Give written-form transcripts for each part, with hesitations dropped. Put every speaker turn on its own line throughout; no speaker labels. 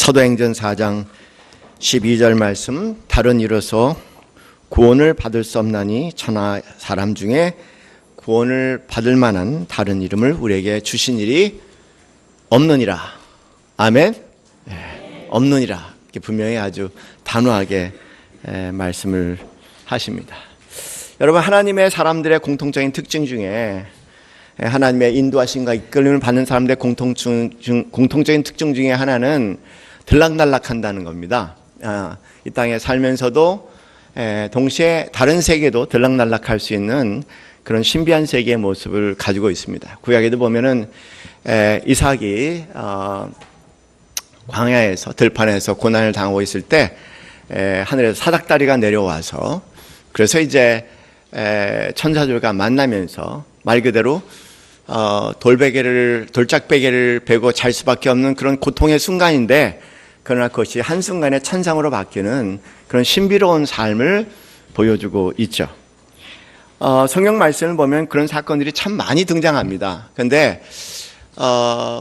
사도행전 4장 12절 말씀, 다른 이로서 구원을 받을 수 없나니 천하 사람 중에 구원을 받을 만한 다른 이름을 우리에게 주신 일이 없느니라. 아멘. 없느니라. 이렇게 분명히 아주 단호하게 말씀을 하십니다. 여러분, 하나님의 사람들의 공통적인 특징 중에 하나님의 인도하심과 이끌림을 받는 사람들의 공통적인 특징 중에 하나는 들락날락한다는 겁니다. 이 땅에 살면서도 동시에 다른 세계도 들락날락할 수 있는 그런 신비한 세계의 모습을 가지고 있습니다. 구약에도 보면은 이삭이 광야에서 들판에서 고난을 당하고 있을 때 하늘에서 사닥다리가 내려와서 그래서 이제 천사들과 만나면서 말 그대로 돌짝베개를 베고 잘 수밖에 없는 그런 고통의 순간인데, 그러나 그것이 한순간에 천상으로 바뀌는 그런 신비로운 삶을 보여주고 있죠. 성경 말씀을 보면 그런 사건들이 참 많이 등장합니다. 그런데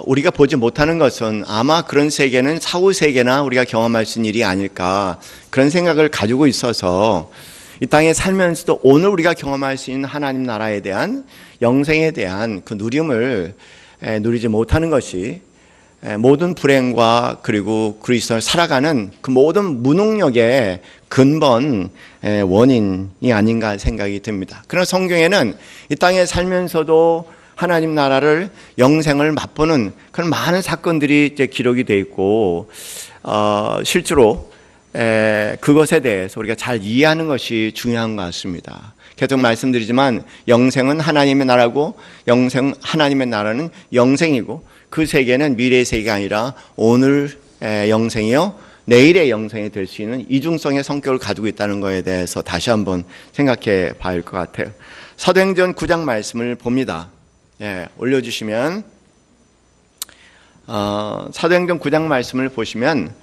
우리가 보지 못하는 것은 아마 그런 세계는 사후 세계나 우리가 경험할 수 있는 일이 아닐까, 그런 생각을 가지고 있어서 이 땅에 살면서도 오늘 우리가 경험할 수 있는 하나님 나라에 대한, 영생에 대한 그 누림을 누리지 못하는 것이 모든 불행과 그리고 그리스도를 살아가는 그 모든 무능력의 근본 원인이 아닌가 생각이 듭니다. 그러나 성경에는 이 땅에 살면서도 하나님 나라를, 영생을 맛보는 그런 많은 사건들이 이제 기록이 되어 있고, 실제로 그것에 대해서 우리가 잘 이해하는 것이 중요한 것 같습니다. 계속 말씀드리지만 영생은 하나님의 나라고, 하나님의 나라는 영생이고, 그 세계는 미래의 세계가 아니라 오늘 영생이요 내일의 영생이 될 수 있는 이중성의 성격을 가지고 있다는 것에 대해서 다시 한번 생각해 봐야 할 것 같아요. 사도행전 9장 말씀을 봅니다. 올려주시면 사도행전 9장 말씀을 보시면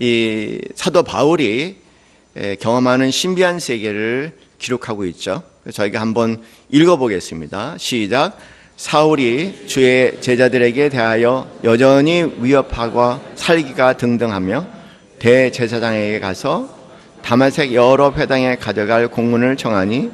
이 사도 바울이 경험하는 신비한 세계를 기록하고 있죠. 저희가 한번 읽어보겠습니다. 시작. 사울이 주의 제자들에게 대하여 여전히 위협하고 살기가 등등하며 대제사장에게 가서 다마색 여러 회당에 가져갈 공문을 청하니,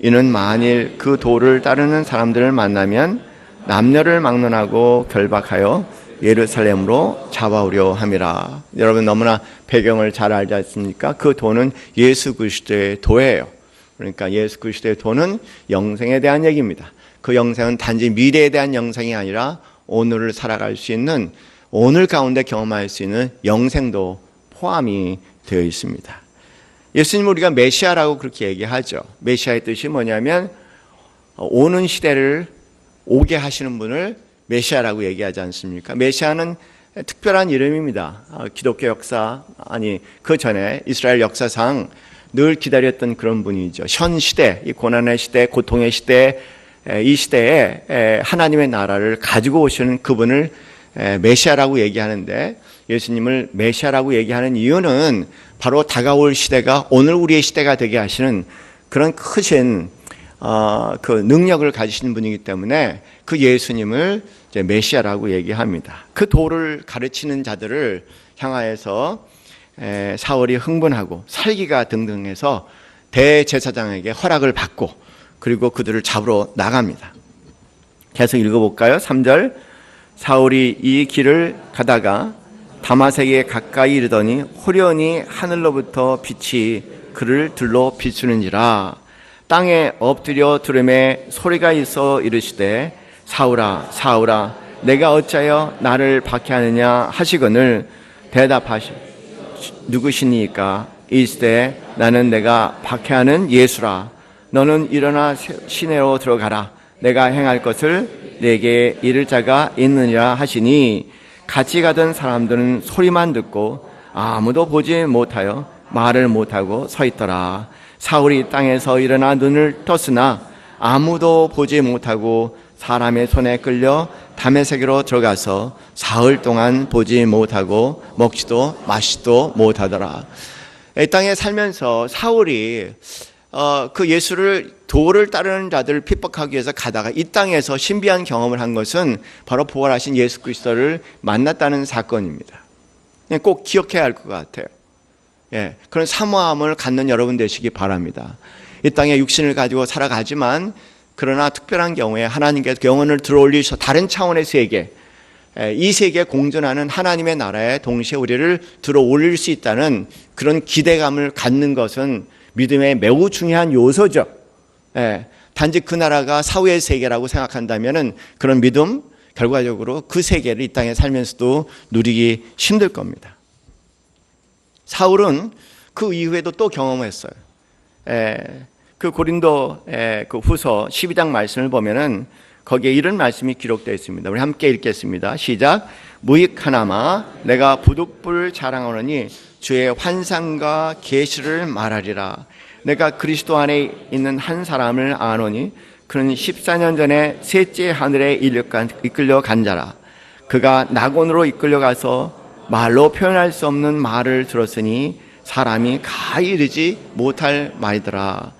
이는 만일 그 도를 따르는 사람들을 만나면 남녀를 막론하고 결박하여 예루살렘으로 잡아오려 함이라. 여러분, 너무나 배경을 잘 알지 않습니까? 그 도는 예수 그리스도의 도예요. 그러니까 예수 그리스도의 도는 영생에 대한 얘기입니다. 그 영생은 단지 미래에 대한 영생이 아니라 오늘을 살아갈 수 있는, 오늘 가운데 경험할 수 있는 영생도 포함이 되어 있습니다. 예수님 우리가 메시아라고 그렇게 얘기하죠. 메시아의 뜻이 뭐냐면 오는 시대를 오게 하시는 분을 메시아라고 얘기하지 않습니까? 메시아는 특별한 이름입니다. 기독교 역사, 그 전에 이스라엘 역사상 늘 기다렸던 그런 분이죠. 현 시대, 이 고난의 시대, 고통의 시대, 이 시대에 하나님의 나라를 가지고 오시는 그분을 메시아라고 얘기하는데, 예수님을 메시아라고 얘기하는 이유는 바로 다가올 시대가 오늘 우리의 시대가 되게 하시는 그런 크신 그 능력을 가지시는 분이기 때문에 그 예수님을 이제 메시아라고 얘기합니다. 그 도를 가르치는 자들을 향하여서 사울이 흥분하고 살기가 등등해서 대제사장에게 허락을 받고, 그리고 그들을 잡으러 나갑니다. 계속 읽어볼까요? 3절. 사울이 이 길을 가다가 다마색에 가까이 이르더니 호련히 하늘로부터 빛이 그를 들러 비추는지라. 땅에 엎드려 들음에 소리가 있어 이르시되, 사울아 사울아 내가 어찌하여 나를 박해하느냐 하시거늘 대답하시, 누구시니까? 이르시되, 나는 내가 박해하는 예수라. 너는 일어나 시내로 들어가라. 내가 행할 것을 내게 이를 자가 있느니라 하시니, 같이 가던 사람들은 소리만 듣고 아무도 보지 못하여 말을 못하고 서 있더라. 사울이 땅에서 일어나 눈을 떴으나 아무도 보지 못하고 사람의 손에 끌려 다메섹으로 들어가서 사흘 동안 보지 못하고 먹지도 마시지도 못하더라. 이 땅에 살면서 사울이 그 예수를 도를 따르는 자들을 핍박하기 위해서 가다가 이 땅에서 신비한 경험을 한 것은 바로 부활하신 예수 그리스도를 만났다는 사건입니다. 꼭 기억해야 할 것 같아요. 예, 그런 사모함을 갖는 여러분 되시기 바랍니다. 이 땅에 육신을 가지고 살아가지만 그러나 특별한 경우에 하나님께서 영혼을 들어올리셔 다른 차원의 세계, 이 세계에 공존하는 하나님의 나라에 동시에 우리를 들어올릴 수 있다는 그런 기대감을 갖는 것은 믿음의 매우 중요한 요소죠. 단지 그 나라가 사후의 세계라고 생각한다면 그런 믿음 결과적으로 그 세계를 이 땅에 살면서도 누리기 힘들 겁니다. 사울은 그 이후에도 또 경험했어요. 그 고린도 그 후서 12장 말씀을 보면은 거기에 이런 말씀이 기록되어 있습니다. 우리 함께 읽겠습니다. 시작. 무익하나마 내가 부득불 자랑하노니 주의 환상과 계시를 말하리라. 내가 그리스도 안에 있는 한 사람을 아노니 그는 14년 전에 셋째 하늘에 이끌려 간 자라. 그가 낙원으로 이끌려가서 말로 표현할 수 없는 말을 들었으니 사람이 가히 이르지 못할 말이더라.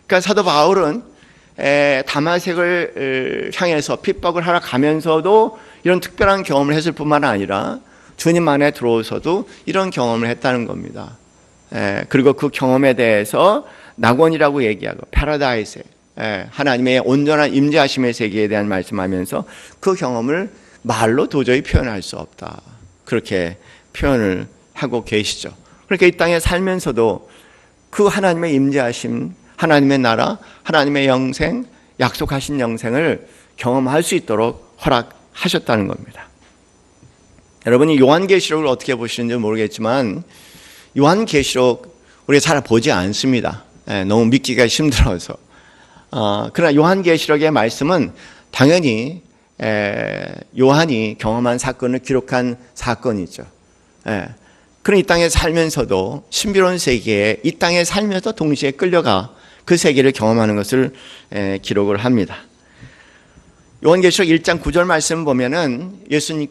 그러니까 사도 바울은 다마색을 향해서 핍박을 하러 가면서도 이런 특별한 경험을 했을 뿐만 아니라 주님 안에 들어오서도 이런 경험을 했다는 겁니다. 그리고 그 경험에 대해서 낙원이라고 얘기하고 파라다이스, 하나님의 온전한 임재하심의 세계에 대한 말씀하면서 그 경험을 말로 도저히 표현할 수 없다. 그렇게 표현을 하고 계시죠. 그러니까 이 땅에 살면서도 그 하나님의 임재하심, 하나님의 나라, 하나님의 영생, 약속하신 영생을 경험할 수 있도록 허락하셨다는 겁니다. 여러분이 요한계시록을 어떻게 보시는지 모르겠지만 요한계시록 우리가 잘 보지 않습니다. 너무 믿기가 힘들어서. 그러나 요한계시록의 말씀은 당연히 요한이 경험한 사건을 기록한 사건이죠. 그런 이 땅에 살면서도 신비로운 세계에 이 땅에 살면서 동시에 끌려가 그 세계를 경험하는 것을 기록을 합니다. 요한계시록 1장 9절 말씀 보면은 예수님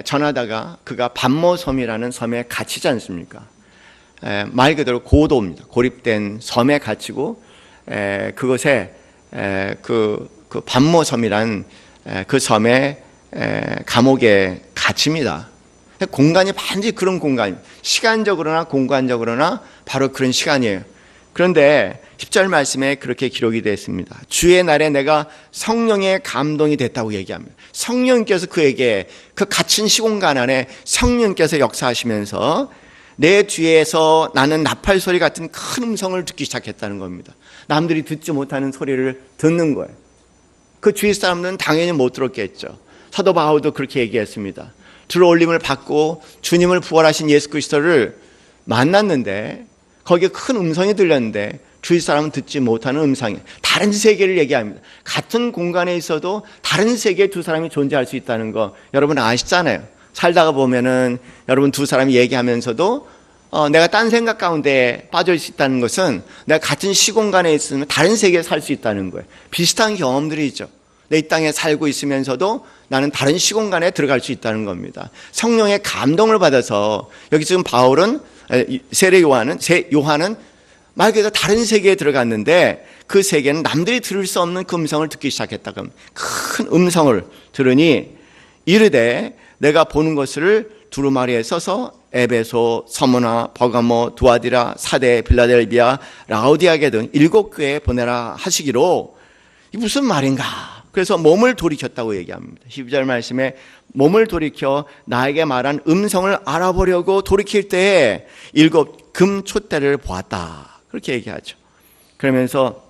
전하다가 그가 반모섬이라는 섬에 갇히지 않습니까? 말 그대로 고도입니다. 고립된 섬에 갇히고 그곳에 그 반모섬이란 그 섬의 감옥에 갇힙니다. 공간이 반드시 그런 공간, 시간적으로나 공간적으로나 바로 그런 시간이에요. 그런데 10절 말씀에 그렇게 기록이 되어 있습니다. 주의 날에 내가 성령의 감동이 됐다고 얘기합니다. 성령께서 그에게 그 갇힌 시공간 안에 성령께서 역사하시면서 내 뒤에서 나는 나팔 소리 같은 큰 음성을 듣기 시작했다는 겁니다. 남들이 듣지 못하는 소리를 듣는 거예요. 그 주위 사람들은 당연히 못 들었겠죠. 사도 바울도 그렇게 얘기했습니다. 들어올림을 받고 주님을 부활하신 예수 그리스도를 만났는데 거기에 큰 음성이 들렸는데 주위 사람은 듣지 못하는 음성이 다른 세계를 얘기합니다. 같은 공간에 있어도 다른 세계에 두 사람이 존재할 수 있다는 거 여러분 아시잖아요. 살다가 보면은 여러분 두 사람이 얘기하면서도 내가 딴 생각 가운데 빠져 있다는 것은 내가 같은 시공간에 있으면 다른 세계에 살 수 있다는 거예요. 비슷한 경험들이 있죠. 내 이 땅에 살고 있으면서도 나는 다른 시공간에 들어갈 수 있다는 겁니다. 성령의 감동을 받아서 여기 지금 바울은 요한은 말 그대로 다른 세계에 들어갔는데 그 세계는 남들이 들을 수 없는 그 음성을 듣기 시작했다고 합니다. 큰 음성을 들으니 이르되 내가 보는 것을 두루마리에 써서 에베소, 서무나, 버가모, 두아디라, 사데, 빌라델비아, 라오디아게 등 7교회에 보내라 하시기로 이 무슨 말인가? 그래서 몸을 돌이켰다고 얘기합니다. 12절 말씀에 몸을 돌이켜 나에게 말한 음성을 알아보려고 돌이킬 때에 7 금 촛대를 보았다. 그렇게 얘기하죠. 그러면서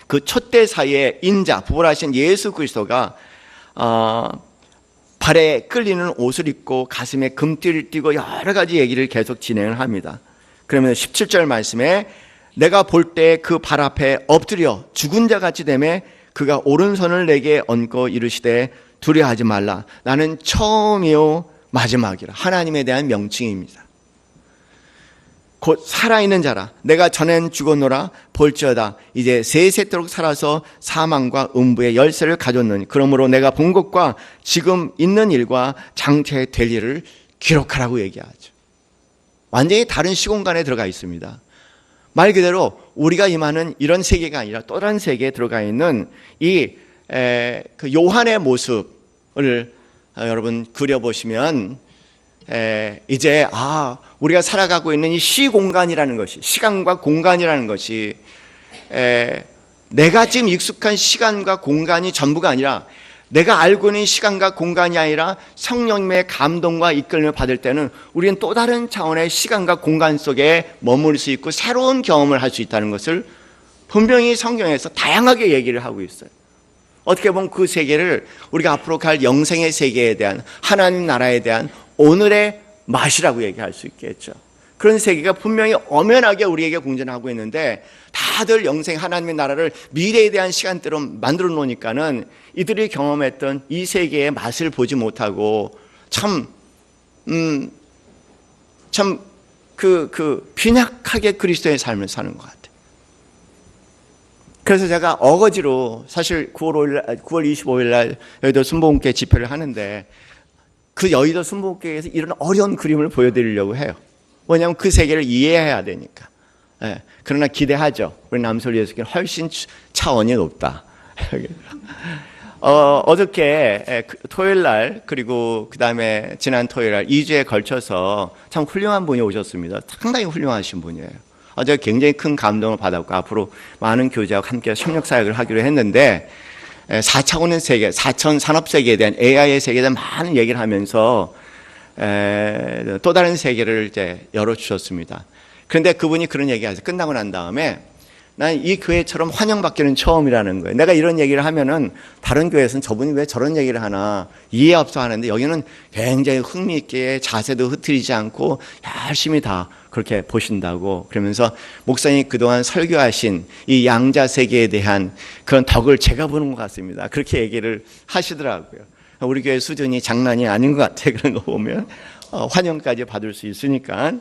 그 촛대 사이에 인자, 부활하신 예수 그리스도가 발에 끌리는 옷을 입고 가슴에 금띠를 띠고 여러 가지 얘기를 계속 진행을 합니다. 그러면 17절 말씀에 내가 볼 때 그 발 앞에 엎드려 죽은 자 같이 되매 그가 오른손을 내게 얹고 이르시되 두려워하지 말라. 나는 처음이요 마지막이라. 하나님에 대한 명칭입니다. 곧 살아있는 자라. 내가 전엔 죽었노라 볼지어다 이제 세세토록 살아서 사망과 음부의 열쇠를 가졌느니 그러므로 내가 본 것과 지금 있는 일과 장태될 일을 기록하라고 얘기하죠. 완전히 다른 시공간에 들어가 있습니다. 말 그대로 우리가 임하는 이런 세계가 아니라 또 다른 세계에 들어가 있는 그 요한의 모습을 여러분 그려보시면 이제 우리가 살아가고 있는 이 시공간이라는 것이, 시간과 공간이라는 것이 내가 지금 익숙한 시간과 공간이 전부가 아니라, 내가 알고 있는 시간과 공간이 아니라 성령님의 감동과 이끌림을 받을 때는 우리는 또 다른 차원의 시간과 공간 속에 머물 수 있고 새로운 경험을 할 수 있다는 것을 분명히 성경에서 다양하게 얘기를 하고 있어요. 어떻게 보면 그 세계를 우리가 앞으로 갈 영생의 세계에 대한, 하나님 나라에 대한 오늘의 맛이라고 얘기할 수 있겠죠. 그런 세계가 분명히 엄연하게 우리에게 공존하고 있는데, 다들 영생 하나님의 나라를 미래에 대한 시간대로 만들어 놓으니까는 이들이 경험했던 이 세계의 맛을 보지 못하고 빈약하게 그리스도의 삶을 사는 것 같아요. 그래서 제가 어거지로 사실 9월 25일 날 여의도 순복음교회 집회를 하는데, 그 여의도 순복음교회에서 이런 어려운 그림을 보여드리려고 해요. 왜냐하면 그 세계를 이해해야 되니까. 그러나 기대하죠. 우리 남솔 예수께는 훨씬 차원이 높다. 어저께 토요일 날, 그리고 그 다음에 지난 토요일 날 2주에 걸쳐서 참 훌륭한 분이 오셨습니다. 상당히 훌륭하신 분이에요. 어제 굉장히 큰 감동을 받았고, 앞으로 많은 교제하고 함께 협력 사역을 하기로 했는데, 4차원의 세계, 4천 산업 세계에 대한, AI의 세계에 대한 많은 얘기를 하면서 또 다른 세계를 이제 열어주셨습니다. 그런데 그분이 그런 얘기하세요. 끝나고 난 다음에, 난 이 교회처럼 환영받기는 처음이라는 거예요. 내가 이런 얘기를 하면은 다른 교회에서는 저분이 왜 저런 얘기를 하나 이해 없어 하는데, 여기는 굉장히 흥미있게 자세도 흐트리지 않고 열심히 다 그렇게 보신다고. 그러면서 목사님이 그동안 설교하신 이 양자 세계에 대한 그런 덕을 제가 보는 것 같습니다. 그렇게 얘기를 하시더라고요. 우리 교회 수준이 장난이 아닌 것 같아요. 그런 거 보면 환영까지 받을 수 있으니까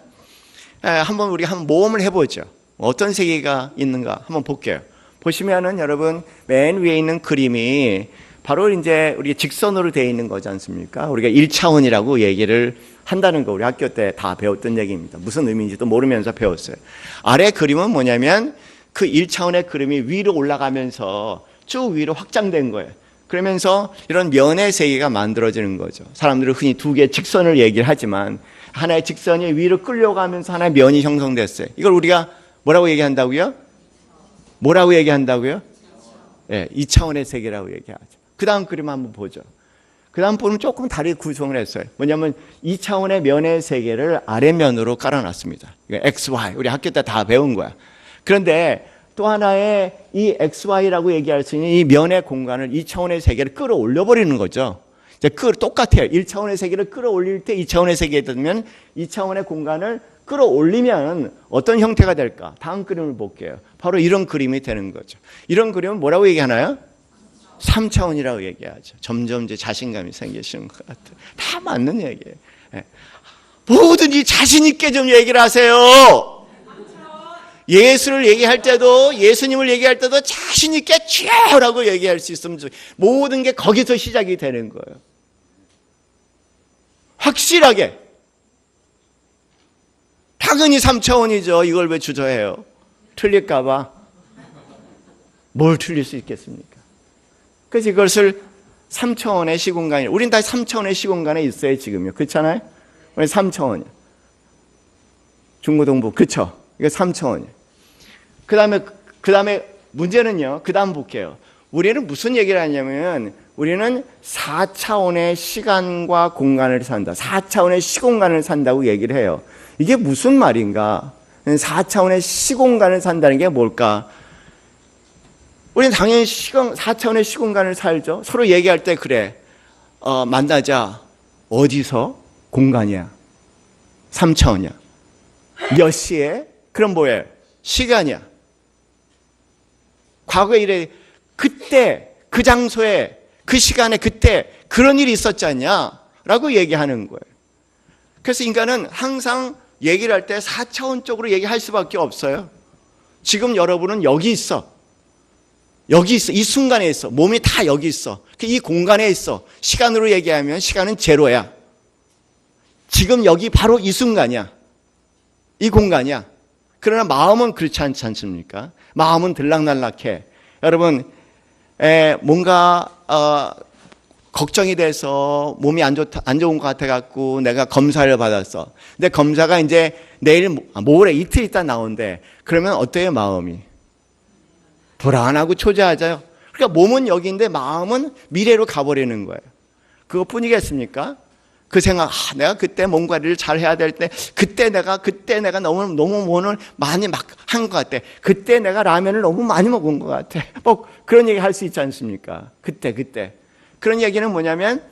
한번 우리 한번 모험을 해보죠. 어떤 세계가 있는가 한번 볼게요. 보시면은 여러분 맨 위에 있는 그림이 바로 이제 우리 직선으로 되어 있는 거지 않습니까? 우리가 1차원이라고 얘기를 한다는 거 우리 학교 때 다 배웠던 얘기입니다. 무슨 의미인지도 모르면서 배웠어요. 아래 그림은 뭐냐면 그 1차원의 그림이 위로 올라가면서 쭉 위로 확장된 거예요. 그러면서 이런 면의 세계가 만들어지는 거죠. 사람들은 흔히 두 개의 직선을 얘기를 하지만, 하나의 직선이 위로 끌려가면서 하나의 면이 형성됐어요. 이걸 우리가 뭐라고 얘기한다고요? 뭐라고 얘기한다고요? 네, 2차원의 세계라고 얘기하죠. 그 다음 그림 한번 보죠. 그 다음 보면 조금 다르게 구성을 했어요. 뭐냐면 2차원의 면의 세계를 아래면으로 깔아놨습니다. X, Y, 우리 학교 때 다 배운 거야. 그런데 또 하나의 이 XY라고 얘기할 수 있는 이 면의 공간을 2차원의 세계를 끌어올려 버리는 거죠. 이제 똑같아요. 1차원의 세계를 끌어올릴 때 2차원의 세계에 들면 2차원의 공간을 끌어올리면 어떤 형태가 될까? 다음 그림을 볼게요. 바로 이런 그림이 되는 거죠. 이런 그림은 뭐라고 얘기하나요? 3차원이라고 얘기하죠. 점점 이제 자신감이 생기시는 것 같아요. 다 맞는 얘기예요. 뭐든지 자신 있게 좀 얘기를 하세요. 예수를 얘기할 때도, 예수님을 얘기할 때도 자신 있게 주여라고 얘기할 수 있으면 모든 게 거기서 시작이 되는 거예요. 확실하게. 당연히 3차원이죠. 이걸 왜 주저해요? 틀릴까 봐. 뭘 틀릴 수 있겠습니까? 그래서 이것을 3차원의 시공간이, 우린 다 3차원의 시공간에 있어요, 지금요. 그렇잖아요? 3차원이요. 중고등부, 그쵸? 이거 3차원이에요. 그 다음에 문제는요, 그 다음 볼게요. 우리는 무슨 얘기를 하냐면, 우리는 4차원의 시간과 공간을 산다. 4차원의 시공간을 산다고 얘기를 해요. 이게 무슨 말인가? 4차원의 시공간을 산다는 게 뭘까? 우리는 당연히 4차원의 시공간을 살죠. 서로 얘기할 때 그래. 만나자. 어디서? 공간이야. 3차원이야. 몇 시에? 그럼 뭐예요? 시간이야. 과거에 이래. 그때, 그 장소에, 그 시간에 그때 그런 일이 있었지 않냐? 라고 얘기하는 거예요. 그래서 인간은 항상 얘기를 할 때 4차원적으로 얘기할 수밖에 없어요. 지금 여러분은 여기 있어. 여기 있어. 이 순간에 있어. 몸이 다 여기 있어. 이 공간에 있어. 시간으로 얘기하면 시간은 제로야. 지금 여기 바로 이 순간이야. 이 공간이야. 그러나 마음은 그렇지 않지 않습니까? 마음은 들락날락해. 여러분, 뭔가 걱정이 돼서 몸이 안 좋은 것 같아갖고 내가 검사를 받았어. 근데 검사가 이제 내일, 모레 이틀 있다 나오는데, 그러면 어때요, 마음이? 불안하고 초조하죠. 그러니까 몸은 여기인데 마음은 미래로 가버리는 거예요. 그것뿐이겠습니까? 그 생각, 내가 그때 뭔가를 잘 해야 될 때, 그때 내가 너무 오늘 많이 막 한 것 같아. 그때 내가 라면을 너무 많이 먹은 것 같아. 뭐 그런 얘기 할 수 있지 않습니까? 그때. 그런 얘기는 뭐냐면,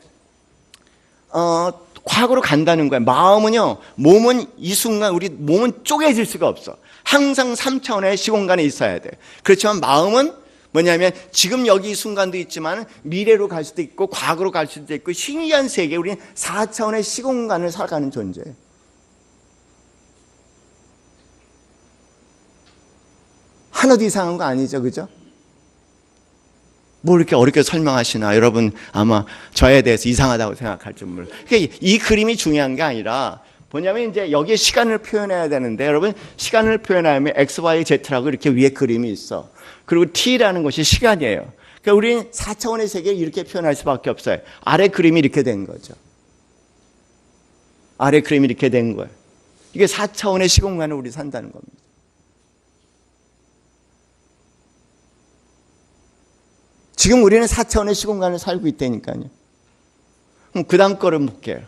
과거로 간다는 거예요. 마음은요, 몸은 이 순간, 우리 몸은 쪼개질 수가 없어. 항상 3차원의 시공간에 있어야 돼. 그렇지만 마음은 뭐냐면 지금 여기 이 순간도 있지만 미래로 갈 수도 있고 과거로 갈 수도 있고 신기한 세계, 우리는 4차원의 시공간을 살아가는 존재예요. 하나도 이상한 거 아니죠, 그죠? 뭐 이렇게 어렵게 설명하시나. 여러분 아마 저에 대해서 이상하다고 생각할 줄 몰라요. 그러니까 이 그림이 중요한 게 아니라 뭐냐면 이제 여기에 시간을 표현해야 되는데, 여러분 시간을 표현하면 X, Y, Z라고 이렇게 위에 그림이 있어. 그리고 T라는 것이 시간이에요. 그러니까 우리는 4차원의 세계를 이렇게 표현할 수밖에 없어요. 아래 그림이 이렇게 된 거죠. 아래 그림이 이렇게 된 거예요. 이게 4차원의 시공간을 우리 산다는 겁니다. 지금 우리는 4차원의 시공간을 살고 있다니까요. 그럼 그 다음 거를 볼게요.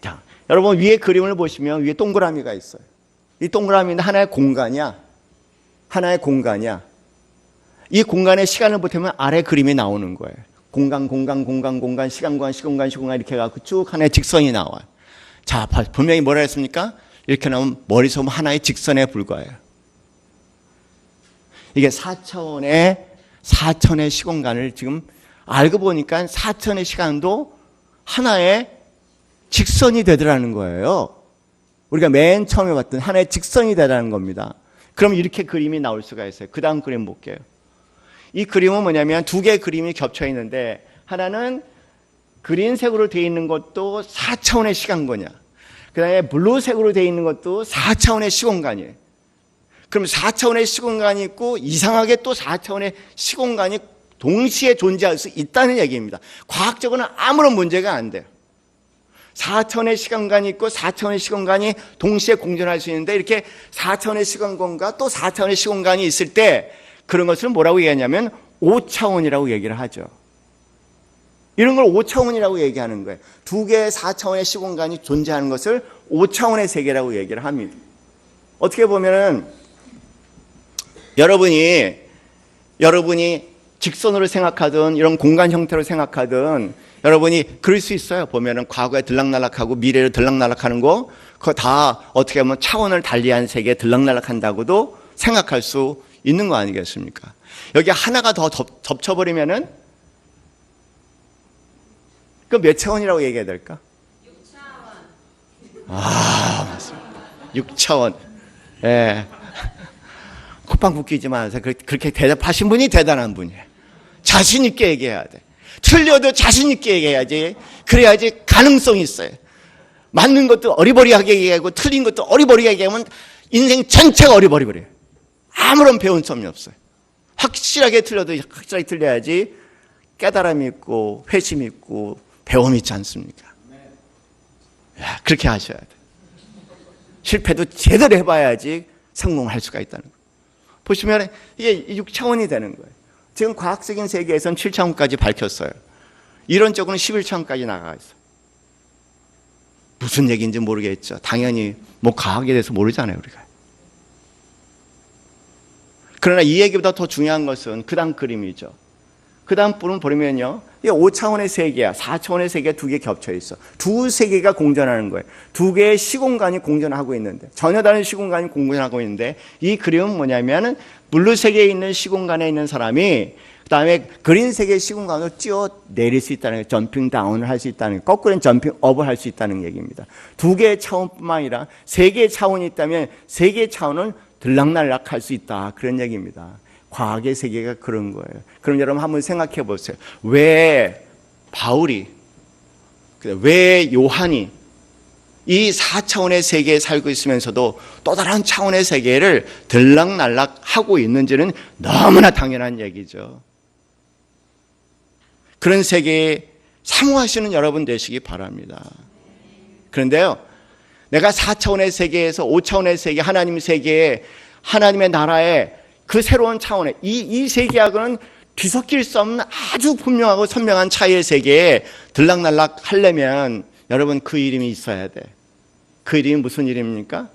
자, 여러분 위에 그림을 보시면 위에 동그라미가 있어요. 이 동그라미는 하나의 공간이야. 하나의 공간이야. 이 공간의 시간을 보태면 아래 그림이 나오는 거예요. 공간, 시간, 이렇게 해갖고 쭉 하나의 직선이 나와요. 자, 분명히 뭐라 했습니까? 이렇게 나오면 머릿속 하나의 직선에 불과해요. 이게 4차원의 시공간을 지금 알고 보니까 4차원의 시간도 하나의 직선이 되더라는 거예요. 우리가 맨 처음에 봤던 하나의 직선이 되더라는 겁니다. 그럼 이렇게 그림이 나올 수가 있어요. 그 다음 그림 볼게요. 이 그림은 뭐냐면 두 개의 그림이 겹쳐 있는데, 하나는 그린색으로 되어 있는 것도 4차원의 시간거냐, 그 다음에 블루색으로 되어 있는 것도 4차원의 시공간이에요. 그럼 4차원의 시공간이 있고 이상하게 또 4차원의 시공간이 동시에 존재할 수 있다는 얘기입니다. 과학적으로는 아무런 문제가 안 돼요. 4차원의 시간관이 있고 4차원의 시공간이 동시에 공존할 수 있는데, 이렇게 4차원의 시간관과 또 4차원의 시공간이 있을 때 그런 것을 뭐라고 얘기하냐면 5차원이라고 얘기를 하죠. 이런 걸 5차원이라고 얘기하는 거예요. 두 개의 4차원의 시공간이 존재하는 것을 5차원의 세계라고 얘기를 합니다. 어떻게 보면은 여러분이 직선으로 생각하든 이런 공간 형태로 생각하든 여러분이 그럴 수 있어요. 보면은 과거에 들락날락하고 미래로 들락날락하는 거, 그거 다 어떻게 보면 차원을 달리한 세계에 들락날락한다고도 생각할 수 있는 거 아니겠습니까? 여기 하나가 더 덮쳐버리면은 그 몇 차원이라고 얘기해야 될까? 6차원. 맞습니다. 6차원. 예. 콧방 굽히지 마세요. 그렇게 대답하신 분이 대단한 분이에요. 자신 있게 얘기해야 돼. 틀려도 자신 있게 얘기해야지. 그래야지 가능성이 있어요. 맞는 것도 어리버리하게 얘기하고 틀린 것도 어리버리하게 얘기하면 인생 전체가 어리버리버려요. 아무런 배운 점이 없어요. 확실하게 틀려도 확실하게 틀려야지 깨달음이 있고 회심이 있고 배움이 있지 않습니까? 그렇게 하셔야 돼요. 실패도 제대로 해봐야지 성공할 수가 있다는 거예요. 보시면 이게 6차원이 되는 거예요. 지금 과학적인 세계에서는 7차원까지 밝혔어요. 이론적으로는 11차원까지 나가 있어요. 무슨 얘기인지 모르겠죠. 당연히 뭐 과학에 대해서 모르잖아요, 우리가. 그러나 이 얘기보다 더 중요한 것은 그 다음 그림이죠. 그 다음 부분 보면요, 이게 5차원의 세계야. 4차원의 세계가 두 개 겹쳐 있어. 두 세계가 공존하는 거예요. 두 개의 시공간이 공존하고 있는데, 전혀 다른 시공간이 공존하고 있는데, 이 그림은 뭐냐면은 블루 세계에 있는 시공간에 있는 사람이 그 다음에 그린 세계의 시공간으로 뛰어 내릴 수 있다는 거예요. 점핑 다운을 할 수 있다는 거예요. 거꾸로는 점핑 업을 할 수 있다는 얘기입니다. 두 개의 차원뿐만 아니라 세 개의 차원이 있다면 세 개의 차원은 들락날락 할 수 있다. 그런 얘기입니다. 과학의 세계가 그런 거예요. 그럼 여러분 한번 생각해 보세요. 왜 바울이, 왜 요한이 이 4차원의 세계에 살고 있으면서도 또 다른 차원의 세계를 들락날락 하고 있는지는 너무나 당연한 얘기죠. 그런 세계에 사모하시는 여러분 되시기 바랍니다. 그런데요, 내가 4차원의 세계에서 5차원의 세계, 하나님 세계에, 하나님의 나라에 그 새로운 차원의 이 세계하고는 뒤섞일 수 없는 아주 분명하고 선명한 차이의 세계에 들락날락 하려면 여러분 그 이름이 있어야 돼. 그 이름이 무슨 이름입니까?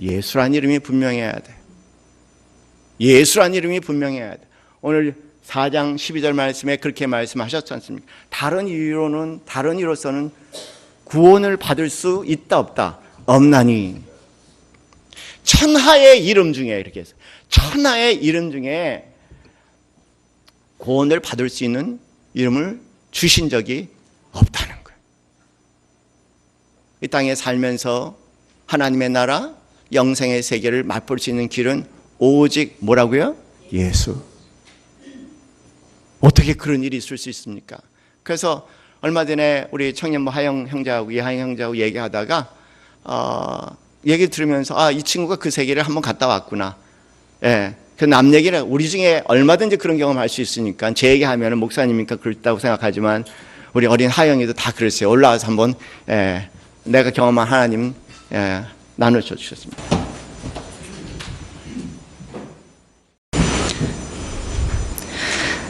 예수란 이름이 분명해야 돼. 예수란 이름이 분명해야 돼. 오늘 4장 12절 말씀에 그렇게 말씀하셨지 않습니까? 다른 이로서는 구원을 받을 수 있다 없다? 없나니. 천하의 이름 중에 이렇게 해서 천하의 이름 중에 구원을 받을 수 있는 이름을 주신 적이 없다는 거예요. 이 땅에 살면서 하나님의 나라, 영생의 세계를 맛볼 수 있는 길은 오직 뭐라고요? 예수. 어떻게 그런 일이 있을 수 있습니까? 그래서 얼마 전에 우리 청년부 하영 형제하고 이하영 형제하고 얘기하다가 얘기 들으면서 이 친구가 그 세계를 한번 갔다 왔구나. 예. 그 남 얘기를 우리 중에 얼마든지 그런 경험할 수 있으니까 제 얘기하면 목사님이니까 그렇다고 생각하지만 우리 어린 하영이도 다 그랬어요. 올라와서 한번 내가 경험한 하나님 나눠줘 주셨습니다.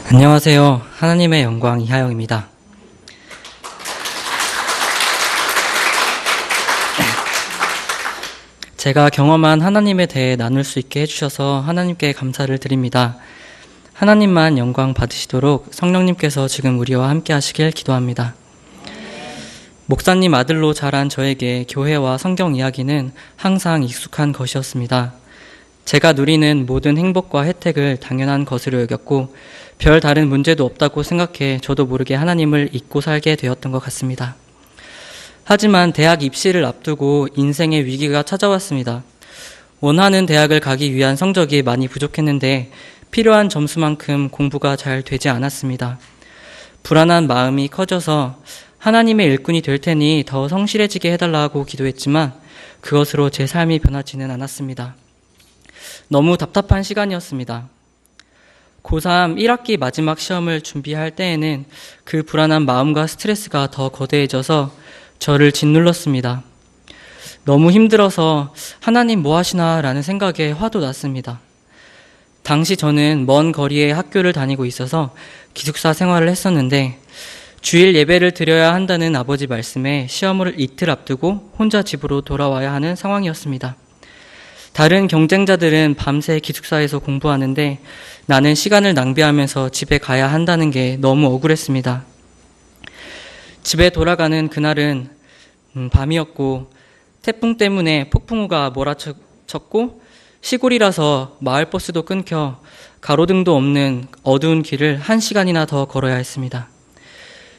안녕하세요. 하나님의 영광 이하영입니다. 제가 경험한 하나님에 대해 나눌 수 있게 해주셔서 하나님께 감사를 드립니다. 하나님만 영광 받으시도록 성령님께서 지금 우리와 함께 하시길 기도합니다. 목사님 아들로 자란 저에게 교회와 성경 이야기는 항상 익숙한 것이었습니다. 제가 누리는 모든 행복과 혜택을 당연한 것으로 여겼고 별 다른 문제도 없다고 생각해 저도 모르게 하나님을 잊고 살게 되었던 것 같습니다. 하지만 대학 입시를 앞두고 인생의 위기가 찾아왔습니다. 원하는 대학을 가기 위한 성적이 많이 부족했는데 필요한 점수만큼 공부가 잘 되지 않았습니다. 불안한 마음이 커져서 하나님의 일꾼이 될 테니 더 성실해지게 해달라고 기도했지만 그것으로 제 삶이 변하지는 않았습니다. 너무 답답한 시간이었습니다. 고3 1학기 마지막 시험을 준비할 때에는 그 불안한 마음과 스트레스가 더 거대해져서 저를 짓눌렀습니다. 너무 힘들어서 하나님 뭐 하시나 라는 생각에 화도 났습니다. 당시 저는 먼 거리에 학교를 다니고 있어서 기숙사 생활을 했었는데 주일 예배를 드려야 한다는 아버지 말씀에 시험을 이틀 앞두고 혼자 집으로 돌아와야 하는 상황이었습니다. 다른 경쟁자들은 밤새 기숙사에서 공부하는데 나는 시간을 낭비하면서 집에 가야 한다는 게 너무 억울했습니다. 집에 돌아가는 그날은 밤이었고 태풍 때문에 폭풍우가 몰아쳤고 시골이라서 마을버스도 끊겨 가로등도 없는 어두운 길을 1시간이나 더 걸어야 했습니다.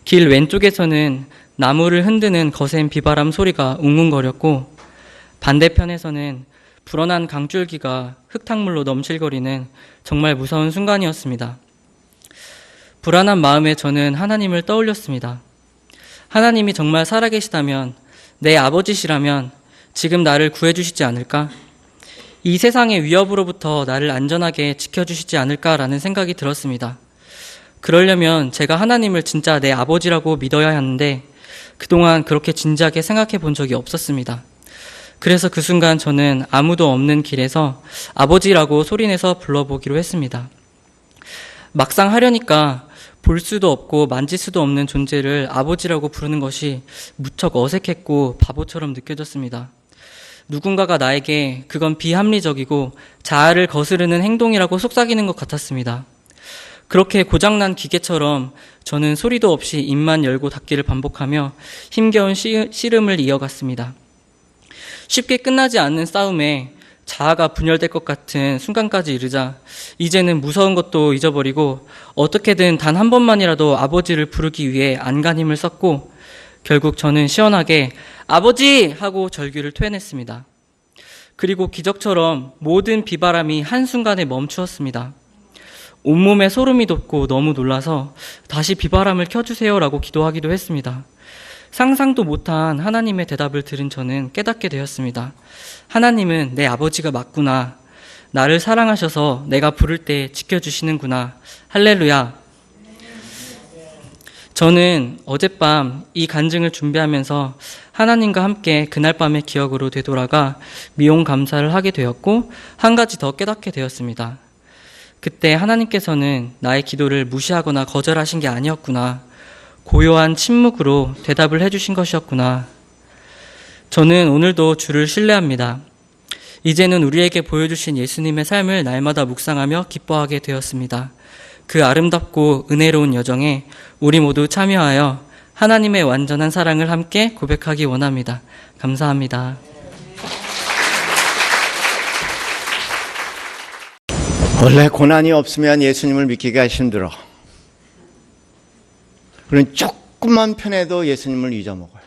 길 왼쪽에서는 나무를 흔드는 거센 비바람 소리가 웅웅거렸고 반대편에서는 불어난 강줄기가 흙탕물로 넘실거리는 정말 무서운 순간이었습니다. 불안한 마음에 저는 하나님을 떠올렸습니다. 하나님이 정말 살아계시다면, 내 아버지시라면 지금 나를 구해주시지 않을까? 이 세상의 위협으로부터 나를 안전하게 지켜주시지 않을까라는 생각이 들었습니다. 그러려면 제가 하나님을 진짜 내 아버지라고 믿어야 하는데 그동안 그렇게 진지하게 생각해 본 적이 없었습니다. 그래서 그 순간 저는 아무도 없는 길에서 아버지라고 소리내서 불러보기로 했습니다. 막상 하려니까 볼 수도 없고 만질 수도 없는 존재를 아버지라고 부르는 것이 무척 어색했고 바보처럼 느껴졌습니다. 누군가가 나에게 그건 비합리적이고 자아를 거스르는 행동이라고 속삭이는 것 같았습니다. 그렇게 고장난 기계처럼 저는 소리도 없이 입만 열고 닫기를 반복하며 힘겨운 씨름을 이어갔습니다. 쉽게 끝나지 않는 싸움에 자아가 분열될 것 같은 순간까지 이르자 이제는 무서운 것도 잊어버리고 어떻게든 단 한 번만이라도 아버지를 부르기 위해 안간힘을 썼고 결국 저는 시원하게 아버지! 하고 절규를 토해냈습니다. 그리고 기적처럼 모든 비바람이 한순간에 멈추었습니다. 온몸에 소름이 돋고 너무 놀라서 다시 비바람을 켜주세요 라고 기도하기도 했습니다. 상상도 못한 하나님의 대답을 들은 저는 깨닫게 되었습니다. 하나님은 내 아버지가 맞구나. 나를 사랑하셔서 내가 부를 때 지켜주시는구나. 할렐루야. 저는 어젯밤 이 간증을 준비하면서 하나님과 함께 그날 밤의 기억으로 되돌아가 미용 감사를 하게 되었고, 한 가지 더 깨닫게 되었습니다. 그때 하나님께서는 나의 기도를 무시하거나 거절하신 게 아니었구나. 고요한 침묵으로 대답을 해주신 것이었구나. 저는 오늘도 주를 신뢰합니다. 이제는 우리에게 보여주신 예수님의 삶을 날마다 묵상하며 기뻐하게 되었습니다. 그 아름답고 은혜로운 여정에 우리 모두 참여하여 하나님의 완전한 사랑을 함께 고백하기 원합니다. 감사합니다.
원래 고난이 없으면 예수님을 믿기가 힘들어. 그런 조금만 편해도 예수님을 잊어먹어요.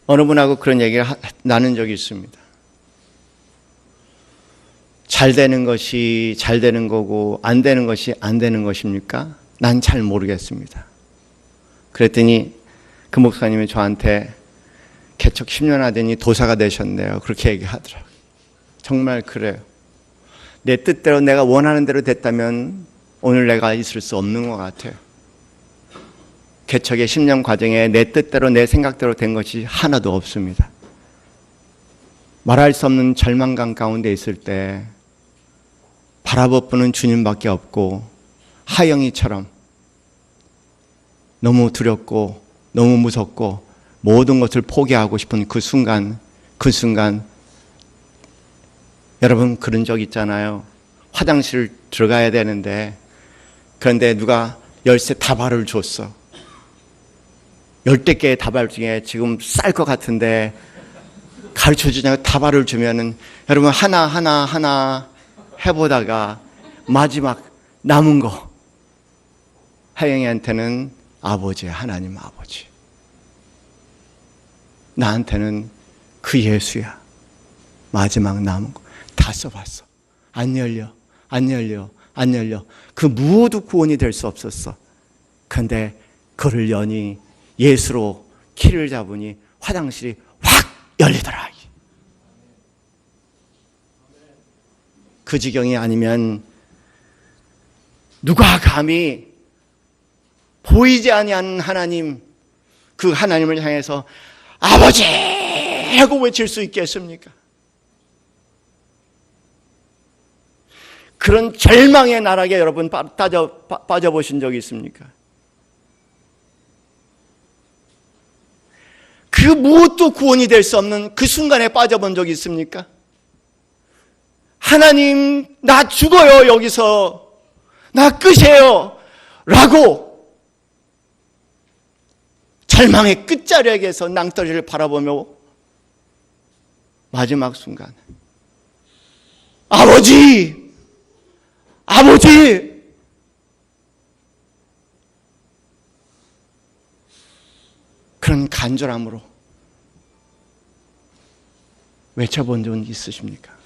어느 분하고 그런 얘기를 나눈 적이 있습니다. 잘 되는 것이 잘 되는 거고 안 되는 것이 안 되는 것입니까? 난 잘 모르겠습니다. 그랬더니 그 목사님이 저한테 개척 10년 하더니 도사가 되셨네요. 그렇게 얘기하더라고요. 정말 그래요. 내 뜻대로 내가 원하는 대로 됐다면 오늘 내가 있을 수 없는 것 같아요. 개척의 10년 과정에 내 뜻대로 내 생각대로 된 것이 하나도 없습니다. 말할 수 없는 절망감 가운데 있을 때 바라보는 주님밖에 없고, 하영이처럼 너무 두렵고 너무 무섭고 모든 것을 포기하고 싶은 그 순간 여러분 그런 적 있잖아요. 화장실 들어가야 되는데 그런데 누가 열쇠 다발을 줬어. 10대 개의 다발 중에 지금 쌀 것 같은데 가르쳐주냐고 다발을 주면은 여러분 하나 해보다가 마지막 남은 거, 하영이한테는 아버지야, 하나님 아버지. 나한테는 그 예수야. 마지막 남은 거 다 써봤어. 안 열려. 그 무엇도 구원이 될 수 없었어. 그런데 그를 여니 예수로 키를 잡으니 화장실이 확 열리더라. 그 지경이 아니면 누가 감히 보이지 아니하는 하나님, 그 하나님을 향해서 아버지 하고 외칠 수 있겠습니까? 그런 절망의 나락에 여러분 빠져보신 적이 있습니까? 그 무엇도 구원이 될 수 없는 그 순간에 빠져본 적이 있습니까? 하나님, 나 죽어요, 여기서. 나 끝이에요. 라고 절망의 끝자락에서 낭떠러지를 바라보며 마지막 순간 아버지 그런 간절함으로 외쳐본 적은 있으십니까?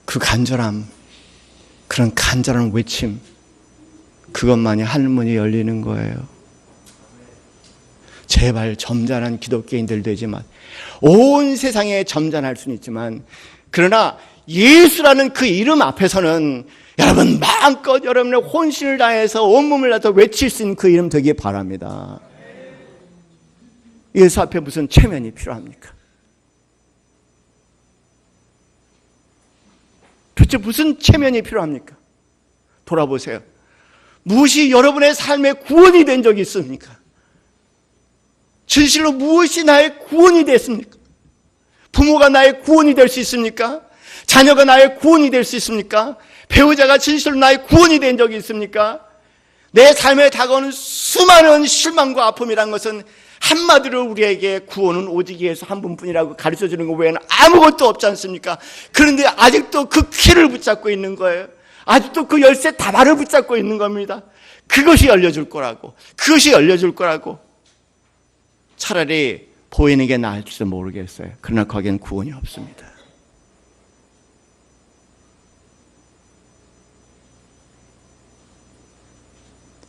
그 간절함, 그런 간절한 외침, 그것만이 하늘문이 열리는 거예요. 제발 점잖은 기독교인들 되지만, 온 세상에 점잖을 수는 있지만, 그러나 예수라는 그 이름 앞에서는 여러분 마음껏 여러분의 혼신을 다해서 온몸을 다해서 외칠 수 있는 그 이름 되길 바랍니다. 예수 앞에 무슨 체면이 필요합니까? 도대체 무슨 체면이 필요합니까? 돌아보세요. 무엇이 여러분의 삶의 구원이 된 적이 있습니까? 진실로 무엇이 나의 구원이 됐습니까? 부모가 나의 구원이 될 수 있습니까? 자녀가 나의 구원이 될 수 있습니까? 배우자가 진실로 나의 구원이 된 적이 있습니까? 내 삶에 다가오는 수많은 실망과 아픔이란 것은 한마디로 우리에게 구원은 오직 예수 한 분뿐이라고 가르쳐주는 것 외에는 아무것도 없지 않습니까? 그런데 아직도 그 키를 붙잡고 있는 거예요. 아직도 그 열쇠 다발을 붙잡고 있는 겁니다. 그것이 열려줄 거라고. 차라리 보이는 게 나을지도 모르겠어요. 그러나 거기엔 구원이 없습니다.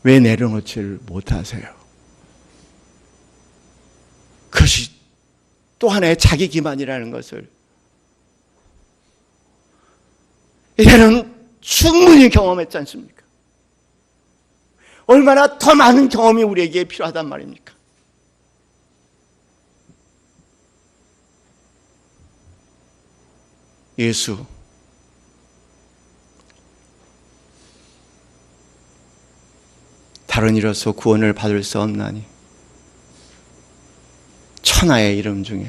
왜 내려놓지를 못하세요? 그것이 또 하나의 자기 기만이라는 것을 이제는 충분히 경험했지 않습니까? 얼마나 더 많은 경험이 우리에게 필요하단 말입니까? 예수, 다른 이로서 구원을 받을 수 없나니 천하의 이름 중에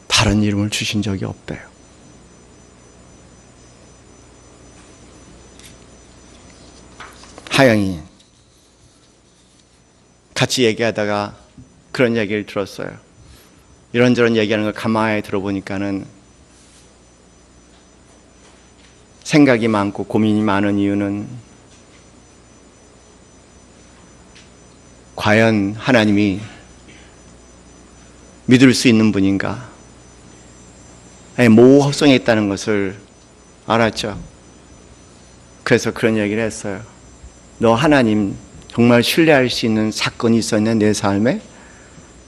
다른 이름을 주신 적이 없대요. 하영이 같이 얘기하다가 그런 얘기를 들었어요. 이런저런 얘기하는 걸 가만히 들어보니까는 생각이 많고 고민이 많은 이유는 과연 하나님이 믿을 수 있는 분인가? 모호성이 있다는 것을 알았죠. 그래서 그런 얘기를 했어요. 너 하나님 정말 신뢰할 수 있는 사건이 있었냐 내 삶에?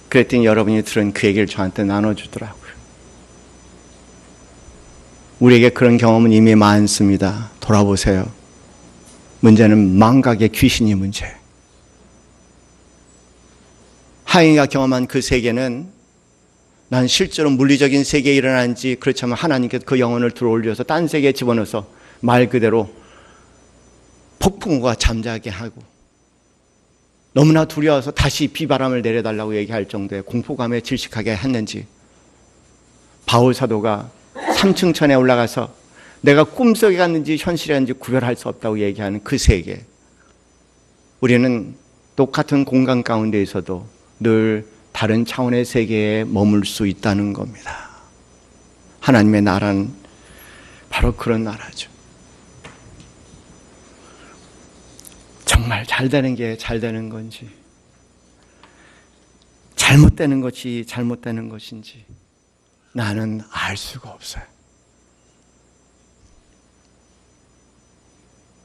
그랬더니 여러분이 들은 그 얘기를 저한테 나눠주더라고요. 우리에게 그런 경험은 이미 많습니다. 돌아보세요. 문제는 망각의 귀신이 문제. 하인이가 경험한 그 세계는 난 실제로 물리적인 세계에 일어난지 그렇지만 하나님께서 그 영혼을 들어올려서 딴 세계에 집어넣어서 말 그대로 폭풍우가 잠자게 하고 너무나 두려워서 다시 비바람을 내려달라고 얘기할 정도의 공포감에 질식하게 했는지 바울 사도가 3층 천에 올라가서 내가 꿈속에 갔는지 현실이었는지 구별할 수 없다고 얘기하는 그 세계, 우리는 똑같은 공간 가운데 있어도 늘 다른 차원의 세계에 머물 수 있다는 겁니다. 하나님의 나라는 바로 그런 나라죠. 정말 잘 되는 게 잘 되는 건지 잘못되는 것이 잘못되는 것인지 나는 알 수가 없어요.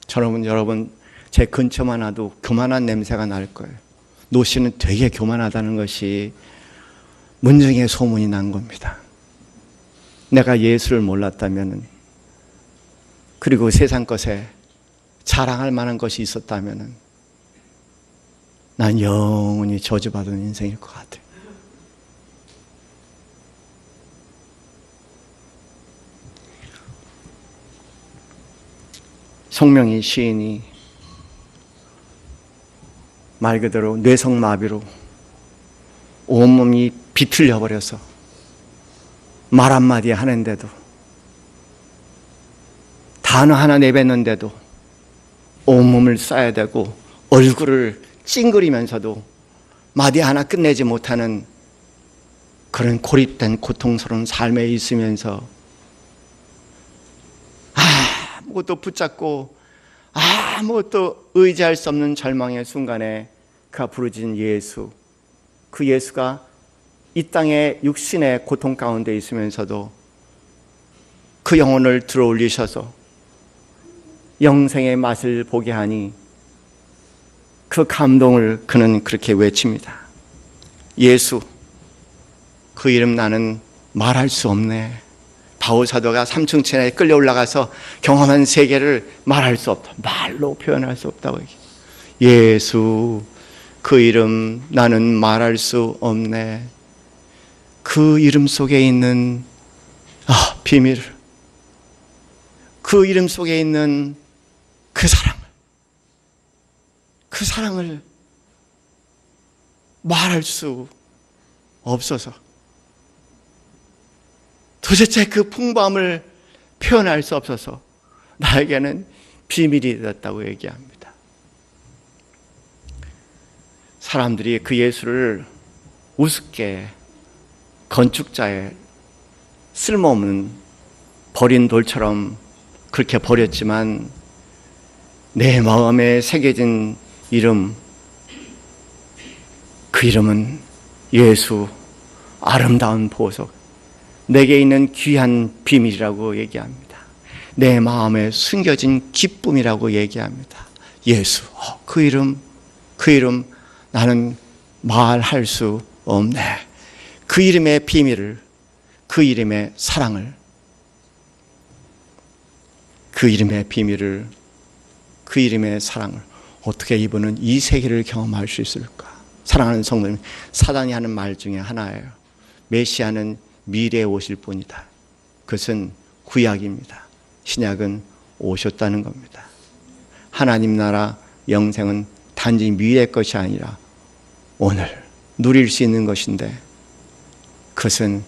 저는 여러분 제 근처만 와도 교만한 냄새가 날 거예요. 노 씨는 되게 교만하다는 것이 문중에 소문이 난 겁니다. 내가 예수를 몰랐다면, 그리고 세상 것에 자랑할 만한 것이 있었다면 난 영원히 저주받은 인생일 것 같아요. 송명희 시인이 말 그대로 뇌성마비로 온몸이 비틀려 버려서 말 한마디 하는데도, 단어 하나 내뱉는데도 온몸을 써야 되고 얼굴을 찡그리면서도 마디 하나 끝내지 못하는 그런 고립된 고통스러운 삶에 있으면서 아무것도 붙잡고 아무것도 의지할 수 없는 절망의 순간에 그가 부르짖은 예수, 그 예수가 이 땅의 육신의 고통 가운데 있으면서도 그 영혼을 들어올리셔서 영생의 맛을 보게 하니 그 감동을 그는 그렇게 외칩니다. 예수, 그 이름 나는 말할 수 없네. 바울 사도가 3층 천에 끌려 올라가서 경험한 세계를 말할 수 없다. 말로 표현할 수 없다고 얘기해요. 예수, 그 이름 나는 말할 수 없네. 그 이름 속에 있는 비밀, 그 이름 속에 있는 그 사랑을 말할 수 없어서 도대체 그 풍부함을 표현할 수 없어서 나에게는 비밀이 되었다고 얘기합니다. 사람들이 그 예수를 우습게 건축자의 쓸모없는 버린 돌처럼 그렇게 버렸지만 내 마음에 새겨진 이름, 그 이름은 예수, 아름다운 보석, 내게 있는 귀한 비밀이라고 얘기합니다. 내 마음에 숨겨진 기쁨이라고 얘기합니다. 예수, 그 이름 나는 말할 수 없네. 그 이름의 비밀을, 그 이름의 사랑을, 그 이름의 비밀을, 그 이름의 사랑을 어떻게 이분은 이 세계를 경험할 수 있을까? 사랑하는 성도님, 사단이 하는 말 중에 하나예요. 메시아는 미래에 오실 분이다. 그것은 구약입니다. 신약은 오셨다는 겁니다. 하나님 나라 영생은 단지 미래의 것이 아니라 오늘 누릴 수 있는 것인데, 그것은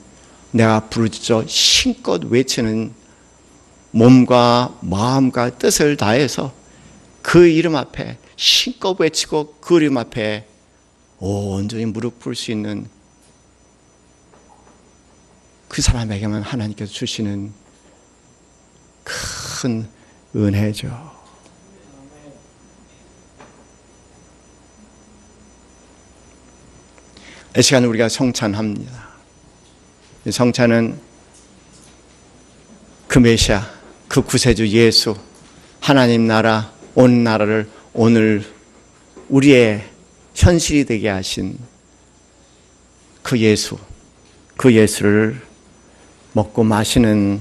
내가 부르짖어 신껏 외치는 몸과 마음과 뜻을 다해서 그 이름 앞에 신껏 외치고 그 이름 앞에 온전히 무릎 꿇을 수 있는 그 사람에게만 하나님께서 주시는 큰 은혜죠. 이 시간 우리가 성찬합니다. 성찬은 그 메시아, 그 구세주 예수, 하나님 나라, 온 나라를 오늘 우리의 현실이 되게 하신 그 예수, 그 예수를 먹고 마시는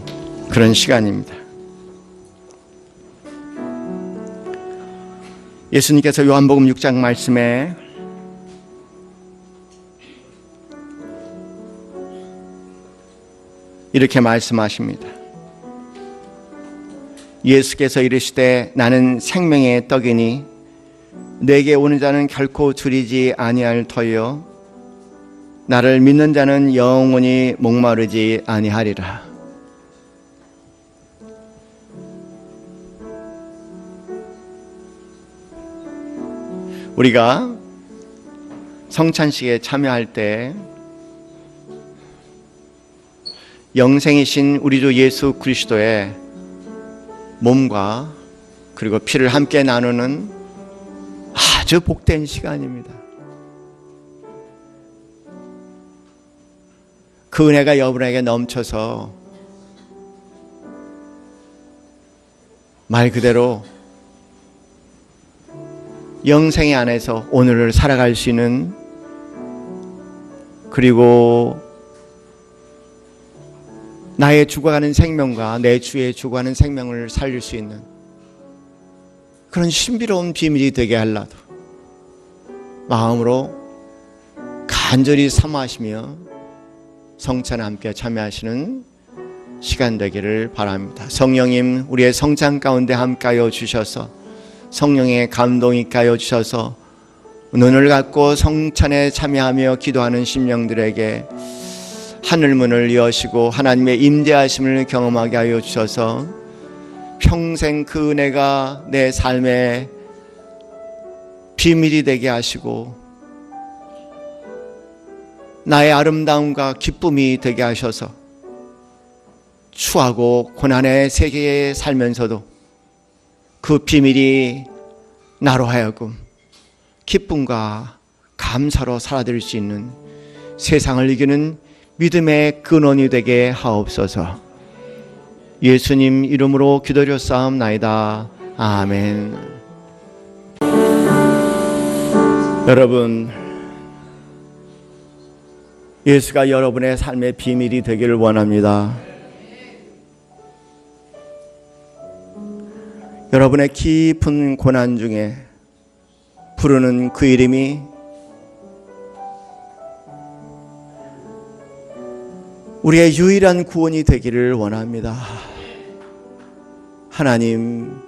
그런 시간입니다. 예수님께서 요한복음 6장 말씀에 이렇게 말씀하십니다. 예수께서 이르시되 나는 생명의 떡이니 내게 오는 자는 결코 줄이지 아니할 터요 나를 믿는 자는 영원히 목마르지 아니하리라. 우리가 성찬식에 참여할 때 영생이신 우리 주 예수 그리스도의 몸과 그리고 피를 함께 나누는 아주 복된 시간입니다. 그 은혜가 여러분에게 넘쳐서 말 그대로 영생의 안에서 오늘을 살아갈 수 있는, 그리고 나의 죽어가는 생명과 내 주의 죽어가는 생명을 살릴 수 있는 그런 신비로운 비밀이 되게 하려도 마음으로 간절히 사모하시며 성찬에 함께 참여하시는 시간 되기를 바랍니다. 성령님, 우리의 성찬 가운데 함께하여 주셔서 성령의 감동이 있게 주셔서 눈을 감고 성찬에 참여하며 기도하는 심령들에게 하늘문을 여시고 하나님의 임재하심을 경험하게 하여 주셔서 평생 그 은혜가 내 삶의 비밀이 되게 하시고 나의 아름다움과 기쁨이 되게 하셔서 추하고 고난의 세계에 살면서도 그 비밀이 나로 하여금 기쁨과 감사로 살아들 수 있는 세상을 이기는 믿음의 근원이 되게 하옵소서. 예수님 이름으로 기도드렸사옵나이다. 아멘. 여러분, 예수가 여러분의 삶의 비밀이 되기를 원합니다. 여러분의 깊은 고난 중에 부르는 그 이름이 우리의 유일한 구원이 되기를 원합니다. 하나님,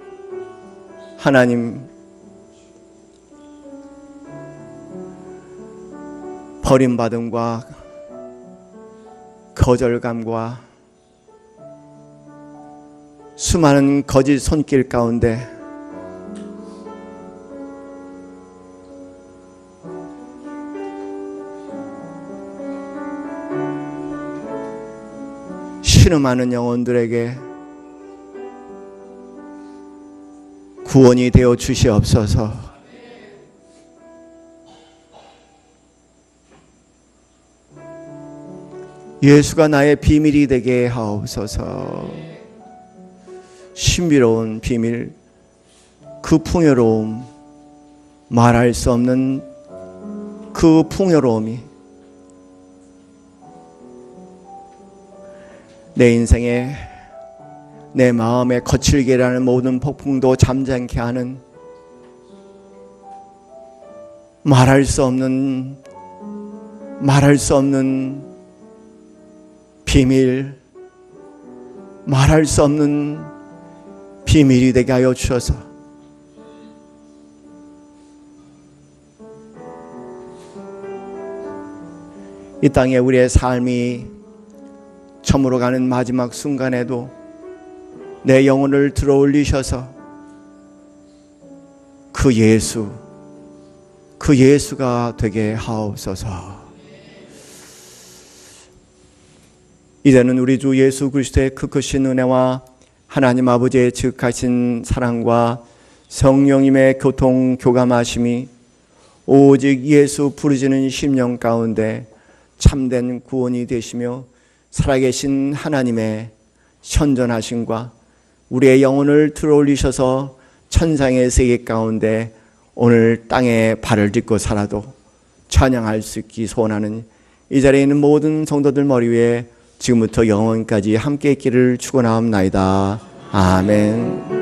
버림받음과 거절감과 수많은 거짓 손길 가운데 신음하는 영혼들에게 구원이 되어 주시옵소서. 예수가 나의 비밀이 되게 하옵소서. 신비로운 비밀, 그 풍요로움, 말할 수 없는 그 풍요로움이 내 인생에, 내 마음에 거칠게 일하는 모든 폭풍도 잠잠케 하는 말할 수 없는 비밀, 말할 수 없는 비밀이 되게 하여 주셔서 이 땅에 우리의 삶이 저물어가는 마지막 순간에도 내 영혼을 들어올리셔서 그 예수가 되게 하옵소서. 이제는 우리 주 예수 그리스도의 그 크신 은혜와 하나님 아버지의 지극하신 사랑과 성령님의 교통 교감하심이 오직 예수 부르짖는 심령 가운데 참된 구원이 되시며 살아계신 하나님의 선전하심과 우리의 영혼을 들어올리셔서 천상의 세계 가운데 오늘 땅에 발을 딛고 살아도 찬양할 수 있기 소원하는 이 자리에 있는 모든 성도들 머리 위에 지금부터 영원까지 함께 있기를 축원하옵나이다. 아멘.